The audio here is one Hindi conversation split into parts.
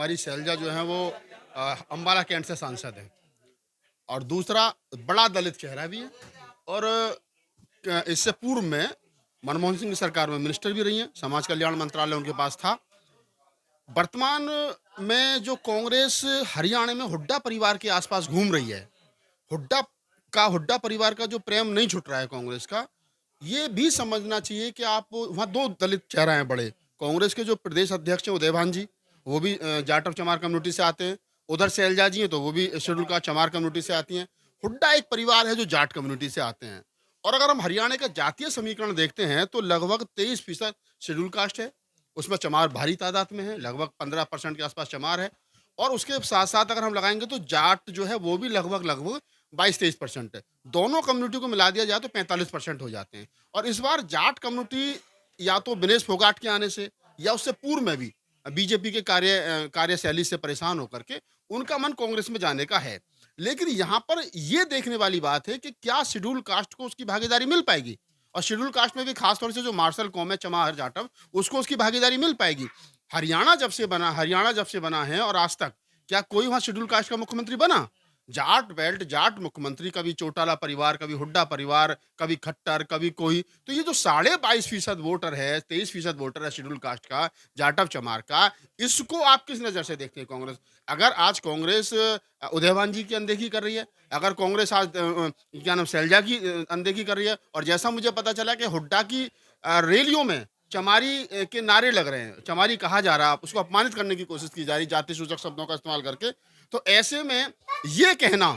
कुमारी शैलजा जो है वो अम्बाला कैंट से सांसद हैं और दूसरा बड़ा दलित चेहरा भी है और इससे पूर्व में मनमोहन सिंह की सरकार में मिनिस्टर भी रही हैं, समाज कल्याण मंत्रालय उनके पास था। वर्तमान में जो कांग्रेस हरियाणा में हुड्डा परिवार के आसपास घूम रही है, हुड्डा हुड्डा परिवार का जो प्रेम नहीं छूट रहा है कांग्रेस का, ये भी समझना चाहिए कि आप वहाँ 2 दलित चेहरा हैं बड़े। कांग्रेस के जो प्रदेश अध्यक्ष हैं उदयभान जी, वो भी जाट ऑफ चमार कम्युनिटी से आते हैं। उधर शैलजा जी हैं तो वो भी शेड्यूल कास्ट चमार कम्युनिटी से आती हैं। हुड्डा एक परिवार है जो जाट कम्युनिटी से आते हैं। और अगर हम हरियाणा का जातीय समीकरण देखते हैं तो लगभग 23% शेड्यूल कास्ट है। उसमें चमार भारी तादाद में है, लगभग 15% के आसपास चमार है। और उसके साथ-साथ अगर हम लगाएँगे तो जाट जो है वो भी लगभग 22-23% है। दोनों कम्युनिटी को मिला दिया जाए तो 45% हो जाते हैं। और इस बार जाट कम्युनिटी या तो विनेश फोगाट के आने से या उससे पूर्व में भी बीजेपी के कार्यशैली से परेशान होकर के उनका मन कांग्रेस में जाने का है। लेकिन यहाँ पर ये देखने वाली बात है कि क्या शेड्यूल कास्ट को उसकी भागीदारी मिल पाएगी? और शेड्यूल कास्ट में भी खास तौर से जो मार्शल कौम है चमार जाटव, उसको उसकी भागीदारी मिल पाएगी? हरियाणा जब से बना है और आज तक क्या कोई वहाँ शेड्यूल कास्ट का मुख्यमंत्री बना? जाट बेल्ट, जाट मुख्यमंत्री, कभी चौटाला परिवार, कभी हुड्डा परिवार, कभी खट्टर, कभी कोई। तो ये जो 22.5% वोटर है, 23% वोटर है शेड्यूल कास्ट का, जाटव चमार का, इसको आप किस नज़र से देखते हैं कांग्रेस? अगर आज कांग्रेस उदयभान जी की अनदेखी कर रही है, अगर कांग्रेस आज क्या नाम शैलजा की अनदेखी कर रही है और जैसा मुझे पता चला कि हुड्डा की रैलियों में चमारी के नारे लग रहे हैं, चमारी कहा जा रहा है, उसको अपमानित करने की कोशिश की जा रही है, जाति सूचक शब्दों का इस्तेमाल करके। तो ऐसे में ये कहना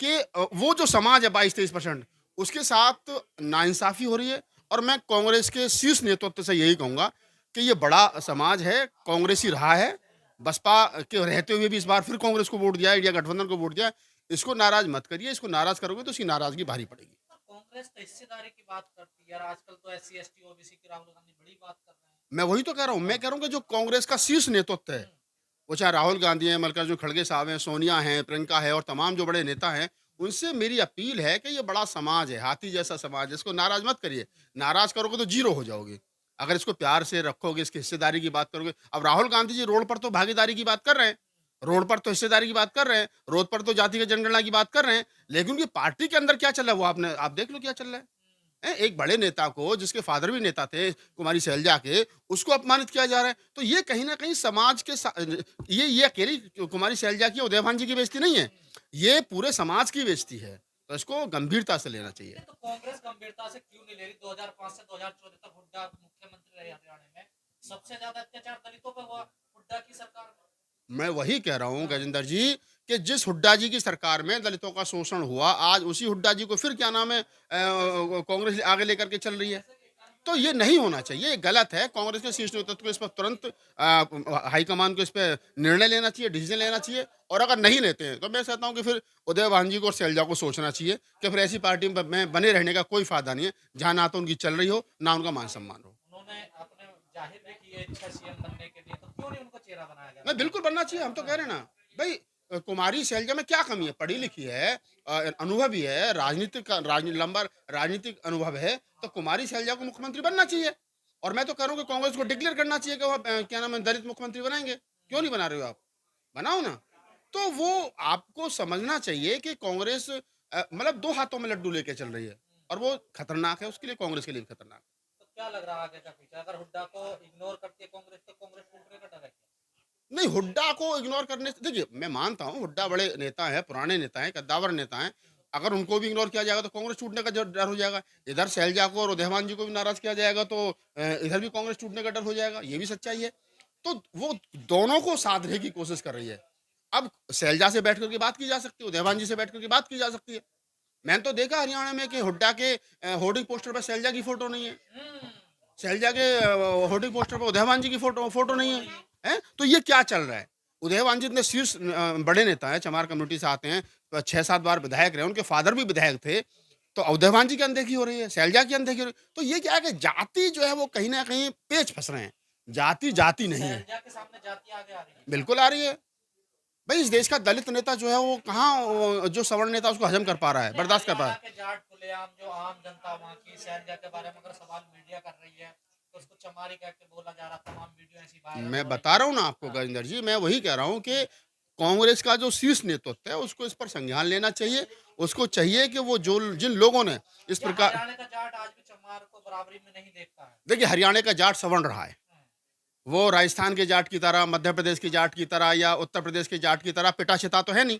कि वो जो समाज है 22-23% उसके साथ नाइंसाफ़ी हो रही है और मैं कांग्रेस के शीर्ष नेतृत्व से यही कहूँगा कि ये बड़ा समाज है, कांग्रेसी रहा है, बसपा के रहते हुए भी इस बार फिर कांग्रेस को वोट दिया है, इंडिया गठबंधन को वोट दिया है। इसको नाराज़ मत करिए, इसको नाराज़ करोगे तो उसकी नाराज़गी भारी पड़ेगी। कांग्रेस तो हिस्सेदारी की बात करती है यार, आजकल तो एससी एसटी ओबीसी की राहुल गांधी बड़ी बात कर रहे हैं। मैं वही तो कह रहा हूँ, मैं कह रहा हूँ कि जो कांग्रेस का शीर्ष नेतृत्व है, वो चाहे राहुल गांधी हैं, मल्लिकार्जुन खड़गे साहब हैं, सोनिया हैं, प्रियंका है और तमाम जो बड़े नेता हैं, उनसे मेरी अपील है कि ये बड़ा समाज है, हाथी जैसा समाज है, इसको नाराज़ मत करिए। नाराज़ करोगे तो ज़ीरो हो जाओगे। अगर इसको प्यार से रखोगे, इसकी हिस्सेदारी की बात करोगे। अब राहुल गांधी जी रोड पर तो भागीदारी की बात कर रहे हैं, रोड पर तो हिस्सेदारी की बात कर रहे हैं, रोड पर तो जातिगत जनगणना की बात कर रहे हैं, लेकिन उनकी पार्टी के अंदर क्या चल रहा है वो आप देख लो क्या चल रहा है। एक बड़े नेता को जिसके फादर भी नेता थे कुमारी शैलजा के, उसको अपमानित किया जा रहा है। तो ये कहीं न कहीं समाज के ये अकेली कुमारी शैलजा की उदयभान जी की बेइज़्ज़ती नहीं है, ये पूरे समाज की बेइज़्ज़ती है। तो इसको गंभीरता से लेना चाहिए। ये तो कांग्रेस गंभीरता से क्यों नहीं ले रही? 2005 से 2014 तक हुड्डा मुख्यमंत्री रहे हरियाणा में, सबसे ज्यादा अत्याचार दलितों पे हुआ हुड्डा की सरकार में। मैं वही कह रहा हूँ हाँ। गजेंद्र जी कि जिस हुड्डा जी की सरकार में दलितों का शोषण हुआ, आज उसी हुड्डा जी को फिर क्या नाम है कांग्रेस आगे लेकर के चल रही है। तो ये नहीं होना चाहिए, ये गलत है। कांग्रेस के शीर्ष नेतृत्व को इस पर तुरंत हाईकमान को इस पे निर्णय लेना चाहिए, डिसीजन लेना चाहिए और अगर नहीं लेते हैं, तो मैं कहता हूँ कि फिर उदयभान जी को और शैलजा को सोचना चाहिए कि फिर ऐसी पार्टी में बने रहने का कोई फ़ायदा नहीं है, जहाँ ना तो उनकी चल रही हो, ना उनका मान-सम्मान हो। उन्होंने अपने जाहिर भी की है इच्छा सीएम बनने के लिए, तो क्यों नहीं उनको चेहरा बनाया जा नहीं, रहा? बिल्कुल बनना चाहिए, हम तो कह रहे हैं ना। भई कुमारी शैलजा में क्या कमी है? पढ़ी-लिखी है, अनुभवी है, लंबा राजनीतिक अनुभव है, तो कुमारी शैलजा को मुख्यमंत्री बनना चाहिए। और मैं तो कह रहा हूँ कि कांग्रेस को डिक्लेयर करना चाहिए कि वो क्या नाम है दलित मुख्यमंत्री बनाएँगे। क्यों नहीं बना रहे हो आप? बनाओ ना। तो वो आपको समझना चाहिए कि कांग्रेस मतलब 2 हाथों में लड्डू लेके चल रही है और वो खतरनाक है, उसके लिए कांग्रेस के लिए भी खतरनाक है। तो क्या लग रहा है आगे का फ्यूचर? अगर हुड्डा को इग्नोर करती है कांग्रेस, तो कांग्रेस टूटने का डर है क्या? नहीं, हुड्डा को इग्नोर करने से देखिए, मैं मानता हूँ हुड्डा बड़े नेता हैं, पुराने नेता हैं, कद्दावर नेता हैं। अगर उनको भी इग्नोर किया जाएगा तो कांग्रेस टूटने का ज डर हो जाएगा। इधर शैलजा को और उदयभान जी को भी नाराज़ किया जाएगा तो इधर भी कांग्रेस टूटने का डर हो जाएगा, ये भी सच्चाई है। तो वो दोनों को साधने की कोशिश कर रही है। अब शैलजा से बैठ कर के बात की जा सकती है, उदयभान जी से बैठ कर के बात की जा सकती है। मैंने तो देखा हरियाणा में कि हुड्डा के होर्डिंग पोस्टर पे शैलजा की फ़ोटो नहीं है। शैलजा के होर्डिंग पोस्टर पे उदयभान जी की फ़ोटो नहीं है। हैं? तो ये क्या चल रहा है? उदयभान जी इतने शीर्ष बड़े नेता हैं, चमार कम्युनिटी से आते हैं, 6-7 बार विधायक रहे, उनके फादर भी विधायक थे। तो उदयभान जी की अनदेखी हो रही है, शैलजा की अनदेखी हो रही है। तो ये क्या है कि जाति जो है वो कहीं न कहीं पेच फँस रहे हैं। जाति, जाति नहीं है। शैलजा के सामने जाति आगे आ रही है क्या? बिल्कुल आ रही है। भई इस देश का दलित नेता जो है वो कहाँ जो सवर्ण नेता उसको हज़म कर पा रहा है, नहीं, बर्दाश्त कर पा रहा हरियाणा है। के जाट खुलेआम जो आम जनता वहाँ की शैलजा के बारे में अगर सवाल मीडिया कर रही है, तो उसको चमारी कह के बोला जा रहा, तमाम वीडियो ऐसी वायरल हो मैं रही बता है। रहा हूँ ना आपको हाँ, गजेंद्र जी, मैं वही कह रहा हूँ कि कांग्रेस का जो शीर्ष नेतृत्व है उसको इस पर संज्ञान लेना चाहिए। उसको चाहिए कि वो जो जिन लोगों ने इस या प्रकार, हरियाणा का जाट आज भी चमार को बराबरी में नहीं देखता है। देखिए हरियाणा का जाट सवर्ण रहा है, हम्म, वो राजस्थान के जाट की तरह, मध्य प्रदेश के जाट की तरह या उत्तर प्रदेश के जाट की तरह पिटा छिता तो है नहीं।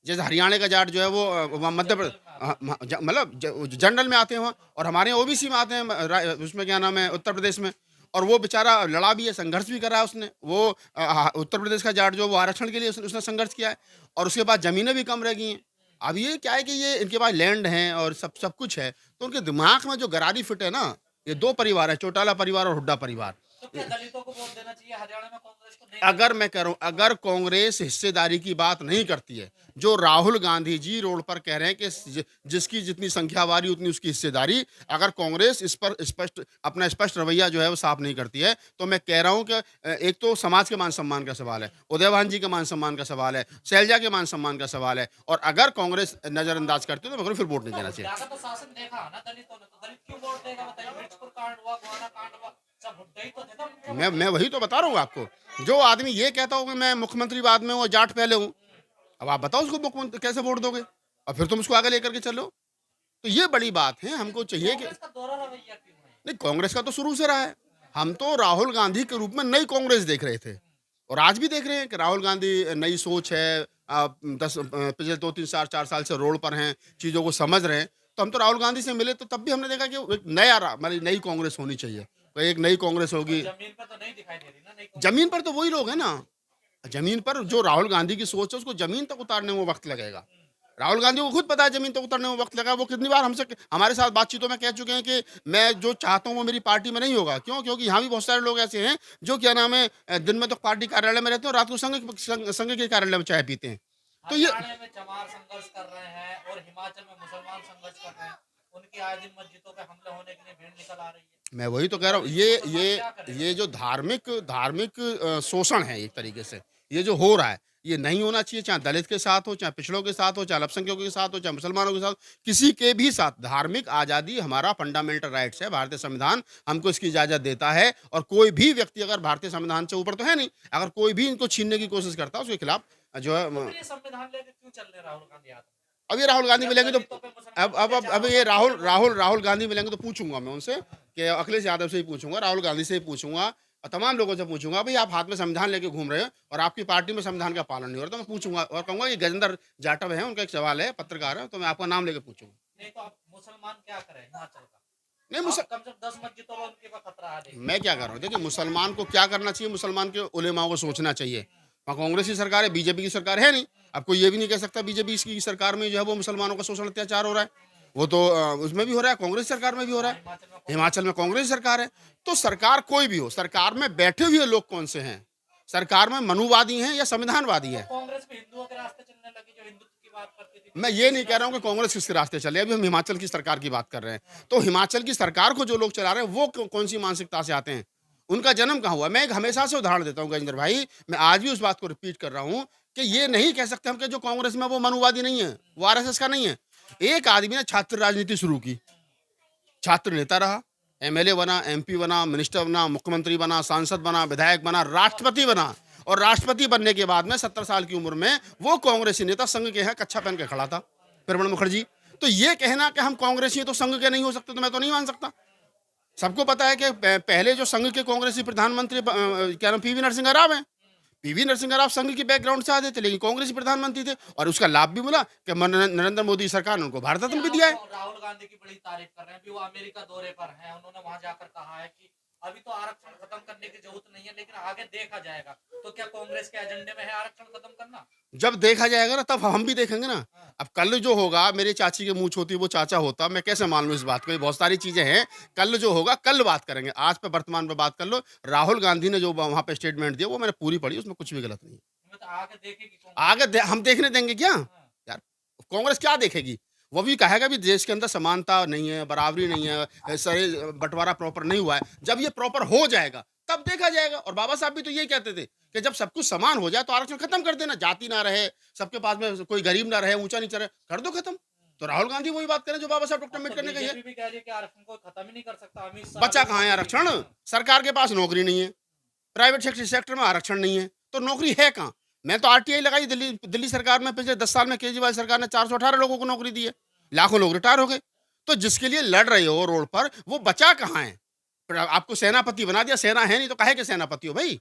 जैसे हरियाणा का जाट जो है वो मध्य प्रदेश जनरल में आता है। मतलब जनरल में आते हैं वहाँ, और हमारे यहाँ ओबीसी में आते हैं, उसमें क्या नाम है, उत्तर प्रदेश में। और वो बेचारा लड़ा भी है, संघर्ष भी करा है उसने, वो उत्तर प्रदेश का जाट जो वो आरक्षण के लिए उसने संघर्ष किया है, और उसके बाद जमीनें भी कम रह गई हैं। अब ये क्या है कि ये इनके पास लैंड है और सब सब कुछ है, तो उनके दिमाग में जो गरारी फिट है ना, ये दो परिवार है, चौटाला परिवार और हुड्डा परिवार। तो क्या दलितों को वोट देना चाहिए हरियाणा में, कांग्रेस को नहीं अगर देना मैं कह रहा हूं, अगर कांग्रेस हिस्सेदारी की बात नहीं करती है, जो राहुल गांधी जी रोड पर कह रहे हैं कि जिसकी जितनी संख्या वारी उतनी उसकी हिस्सेदारी, अगर कांग्रेस इस पर स्पष्ट अपना स्पष्ट रवैया जो है वो साफ नहीं करती है, तो मैं कह रहा हूं कि एक तो समाज के मान सम्मान का सवाल है, उदयभान जी के मान सम्मान का सवाल है, शैलजा के मान सम्मान का सवाल है, और अगर कांग्रेस नजरअंदाज करती है तो मैं फिर वोट नहीं तो देना चाहिए। हुड्डा का तो शासन देखा ना दलितों ने, तो दलित क्यों वोट देगा बताइए। मिर्चपुर कांड हुआ, गोहाना कांड हुआ, सब हुड्डा ही तो थे ना मुख्यमंत्री। मैं वही तो बता रहा हूँ आपको, जो आदमी ये कहता हो कि मैं मुख्यमंत्री बाद में वो जाट पहले हूँ, अब आप बताओ उसको मुख्यमंत्री कैसे वोट दोगे, और फिर तुम उसको आगे लेकर के चलो। तो ये बड़ी बात है, हमको चाहिए कि कांग्रेस का दोहरा रवैया क्यों है? नहीं, कांग्रेस का तो शुरू से रहा है। हम तो राहुल गांधी के रूप में नई कांग्रेस देख रहे थे, और आज भी देख रहे हैं कि राहुल गांधी नई सोच है, पिछले 2 3 4 4 साल से रोड पर हैं, चीज़ों को समझ रहे हैं। तो हम तो राहुल गांधी से मिले, तो तब भी हमने देखा कि एक नया मतलब नई कांग्रेस होनी चाहिए, तो एक नई कांग्रेस पर होगी। जमीन पर तो नहीं दिखाई दे रही ना, नहीं जमीन कांग्रेस। पर तो वही लोग हैं ना, जमीन पर जो राहुल गांधी की सोच है उसको जमीन तक उतारने में वक्त लगेगा। राहुल गांधी को खुद पता है जमीन तक उतरने में वक्त लगा। वो कितनी बार हमसे हमारे साथ बातचीतों में कह चुके हैं कि मैं जो चाहता हूं वो मेरी पार्टी में नहीं होगा। क्यों? क्योंकि यहाँ भी बहुत सारे लोग ऐसे हैं जो क्या नाम है, दिन में तो पार्टी कार्यालय में रहते हैं और रात को संघ के कार्यालय में चाय पीते हैं। तो ये हरियाणा में चमार संघर्ष कर रहे हैं और हिमाचल में मुसलमान संघर्ष कर रहे हैं। उनकी आए दिन मस्जिदों पे हमले होने के लिए भीड़ निकल आ रही है। मैं वही तो कह रहा हूँ, दलित ये मुसलमान क्या करें? ये जो धार्मिक धार्मिक शोषण है एक तरीके से, ये जो हो रहा है, ये नहीं होना चाहिए। चाहे दलित के साथ हो, चाहे पिछड़ों के साथ हो, चाहे अल्पसंख्यकों के साथ हो, चाहे मुसलमानों के साथ हो, किसी के भी साथ। धार्मिक आज़ादी हमारा फंडामेंटल राइट्स है, भारतीय संविधान हमको इसकी इजाज़त देता है, और कोई भी व्यक्ति अगर भारतीय संविधान से ऊपर तो है नहीं, अगर कोई भी इनको छीनने की कोशिश करता है उसके खिलाफ जो है तो फिर ये संविधान लेके क्यों चल रहे हैं राहुल गांधी यादव? अब ये राहुल गांधी जब मिलेंगे तो दलितों पे मुसलमान अब अत्याचार ये होता है तो राहुल गांधी मिलेंगे तो पूछूंगा मैं उनसे, कि अखिलेश यादव से ही पूछूंगा, राहुल गांधी से ही पूछूंगा, और तमाम लोगों से पूछूंगा, भाई आप हाथ में संविधान लेके घूम रहे हो और आपकी पार्टी में संविधान का पालन नहीं हो रहा, तो मैं पूछूंगा और कहूंगा ये गजेंद्र जाटव है, उनका एक सवाल है, पत्रकार है, तो मैं आपका नाम लेके पूछूंगा। नहीं तो आप मुसलमान क्या करें हिमाचल का? नहीं आप कम से कम 10 मस्जिदों में उनके पास खतरा आ देखिए। मैं क्या कर रहा हूँ, देखिए मुसलमान को क्या करना चाहिए, मुसलमान के उलेमाओं को सोचना चाहिए। वहाँ कांग्रेस की सरकार है, बीजेपी की सरकार है नहीं। अब कोई ये भी नहीं कह सकता बीजेपी की सरकार में जो है वो मुसलमानों का शोषण अत्याचार हो रहा है। वो तो उसमें भी हो रहा है, कांग्रेस सरकार में भी हो रहा है, हिमाचल में हिमाचल में कांग्रेस सरकार है। तो सरकार कोई भी हो, सरकार में बैठे हुए लोग कौन से हैं, सरकार में मनुवादी हैं या संविधानवादी हैं? कांग्रेस भी हिंदुओं के रास्ते चलने लगी, जो हिंदुत्व की बात करती थी। मैं ये नहीं कह रहा हूँ कि कांग्रेस किसके रास्ते चले, अभी हम हिमाचल की सरकार की बात कर रहे हैं। तो हिमाचल की सरकार को जो लोग चला रहे हैं वो कौन सी मानसिकता से आते हैं, उनका जन्म कहाँ हुआ? मैं एक हमेशा से उदाहरण देता हूँ गजेंद्र भाई, मैं आज भी उस बात को रिपीट कर रहा हूँ कि ये नहीं कह सकते हम कि जो कांग्रेस में वो मनुवादी नहीं है, वो आरएसएस का नहीं है। एक आदमी ने छात्र राजनीति शुरू की, छात्र नेता रहा, एमएलए बना, एमपी बना, मिनिस्टर बना, मुख्यमंत्री बना, सांसद बना, विधायक बना, राष्ट्रपति बना, और राष्ट्रपति बनने के बाद में 70 साल की उम्र में वो कांग्रेसी नेता संघ के यहाँ कच्छा पहन के खड़ा था, प्रणब मुखर्जी। तो ये कहना कि हम कांग्रेसी हैं तो संघ के नहीं हो सकते, तो मैं तो नहीं मान सकता। सबको पता है कि पहले जो संघ के कांग्रेसी प्रधानमंत्री क्या नाम, पीवी नरसिंह राव हैं। पीवी नरसिंह राव संघ की बैकग्राउंड से आते थे, लेकिन कांग्रेसी प्रधानमंत्री थे, और उसका लाभ भी मिला कि नरेंद्र मोदी सरकार ने उनको भारत रत्न भी दिया है। राहुल गांधी की बड़ी तारीफ कर रहे हैं, अभी वो अमेरिका दौरे पर हैं। उन्होंने वहां जाकर कहा है कि अभी तो आरक्षण खत्म करने की जरूरत नहीं है, लेकिन आगे देखा जाएगा। तो क्या कांग्रेस के एजेंडे में है आरक्षण खत्म करना? जब देखा जाएगा ना तब हम भी देखेंगे ना। अब कल जो होगा, मेरे चाची के मूंछ होती वो चाचा होता, मैं कैसे मान लूं इस बात को? ये बहुत सारी चीजें हैं, कल जो होगा कल बात करेंगे, आज पे वर्तमान पे बात कर लो। राहुल गांधी ने जो वहां पे स्टेटमेंट दिया वो मैंने पूरी पढ़ी, उसमें कुछ भी गलत नहीं है। मैं तो आगे देखेगी कांग्रेस। हम देखने देंगे क्या हाँ। यार? कांग्रेस क्या देखेगी? वो भी कहेगा भी देश के अंदर समानता नहीं है, बराबरी नहीं है, सही बंटवारा प्रॉपर नहीं हुआ है। जब ये प्रॉपर हो जाएगा तब देखा जाएगा। और बाबा साहब भी तो यही कहते थे कि जब सब कुछ समान हो जाए तो आरक्षण खत्म कर देना, जाति ना रहे, सबके पास में कोई गरीब ना रहे, ऊंचा नीचा रहे, कर दो खत्म। तो राहुल गांधी वही बात करें जो बाबा साहब डॉक्टर अब तो अम्बेडकर ने कही है। बीजेपी भी कह रही है कि आरक्षण को खत्म ही नहीं कर सकता। अमित शाह बचा भी कहाँ है बोल आरक्षण? रही है। सरकार के पास नौकरी नहीं है, प्राइवेट सेक्टर में आरक्षण नहीं है, तो नौकरी है कहाँ? मैं तो आरटीआई लगाई दिल्ली दिल्ली सरकार में, पिछले 10 साल में केजरीवाल सरकार ने 418 लोगों को नौकरी दी है, लाखों लोग रिटायर हो गए। तो जिसके लिए लड़ रहे हो रोड पर, वो बचा कहाँ है? आपको सेनापति बना दिया, सेना है नहीं तो काहे के सेनापति हो भाई?